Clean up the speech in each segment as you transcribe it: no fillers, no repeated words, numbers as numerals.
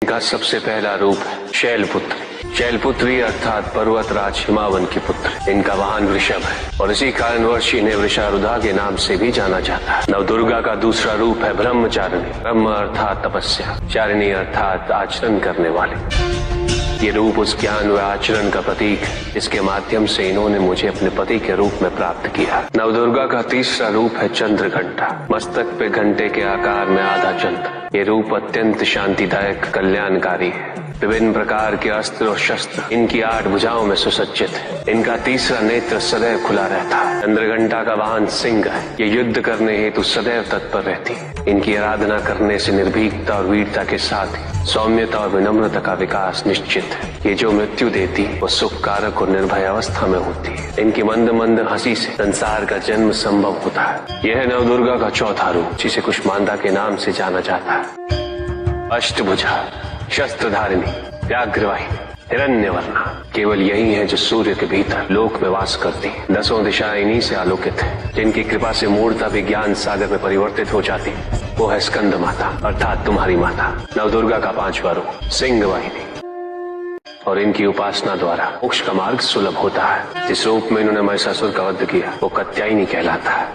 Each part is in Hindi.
इनका सबसे पहला रूप है शैलपुत्री। शैलपुत्री अर्थात पर्वतराज हिमावन की पुत्र। इनका वाहन वृषभ है और इसी कारणवश इन्हें वृषारुधा के नाम से भी जाना जाता है। नवदुर्गा का दूसरा रूप है ब्रह्मचारिणी। ब्रह्म अर्थात तपस्या, चारिणी अर्थात आचरण करने वाली। ये रूप उस ज्ञान व आचरण का प्रतीक है जिसके माध्यम से इन्होंने मुझे अपने पति के रूप में प्राप्त किया। नवदुर्गा का तीसरा रूप है चंद्रघंटा। मस्तक पे घंटे के आकार में आधा चंद्र। ये रूप अत्यंत शांतिदायक, कल्याणकारी है। विभिन्न प्रकार के अस्त्र और शस्त्र इनकी 8 भुजाओं में सुसज्जित है। इनका तीसरा नेत्र सदैव खुला रहता है। चंद्रघंटा का वाहन सिंह है। ये युद्ध करने हेतु सदैव तत्पर रहती है। इनकी आराधना करने से निर्भीकता और वीरता के साथ ही सौम्यता और विनम्रता का विकास निश्चित है। ये जो मृत्यु देती है वो सुख कारक और निर्भय अवस्था में होती है। इनकी मंद मंद हंसी से संसार का जन्म संभव होता है। यह है नवदुर्गा का चौथा रूप, जिसे कुष्मांडा के नाम से जाना जाता है। अष्टभुजा, शस्त्रधारिणी, व्याघ्रवाहिनी, हिरण्यवर्णा। केवल यही है जो सूर्य के भीतर लोक में वास करती है। 10 दिशाएं इन्हीं से आलोकित है। जिनकी कृपा से मूर्ता भी ज्ञान सागर में परिवर्तित हो जाती है। वो है स्कंद माता अर्थात तुम्हारी माता। नवदुर्गा का 5वां रूप सिंह वाहिनी और इनकी उपासना द्वारा मोक्ष का मार्ग सुलभ होता है। जिस रूप में इन्होंने महिषासुर का वध किया वो कात्यायनी कहलाता है।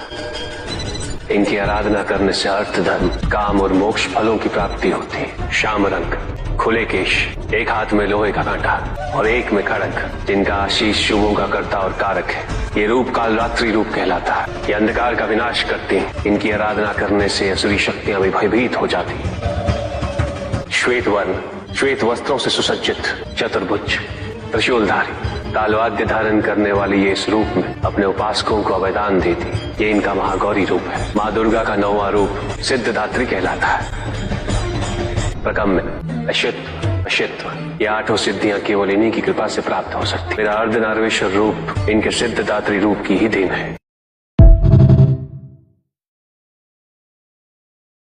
इनकी आराधना करने से अर्थ, धर्म, काम और मोक्ष फलों की प्राप्ति होती है। श्याम रंग, खुले केश, एक हाथ में लोहे का कांटा और एक में खड़ग, जिनका आशीष शुभों का कर्ता और कारक है। ये रूप कालरात्रि रूप कहलाता है। ये अंधकार का विनाश करती है। इनकी आराधना करने से असुरी शक्तियां भी भयभीत हो जाती है। श्वेत वर्ण, श्वेत वस्त्रों से सुसज्जित, चतुर्भुज, त्रिशूलधारी, तालवाद्य धारण करने वाली ये इस रूप में अपने उपासकों को अभयदान देती। ये इनका महागौरी रूप है। माँ दुर्गा का 9वां रूप सिद्धदात्री कहलाता है। प्रकम्य, अशित्व, ये 8 सिद्धियां केवल इन्हीं की कृपा से प्राप्त हो सकती। मेरा अर्धनारीश्वर रूप इनके सिद्धदात्री रूप की ही देन है।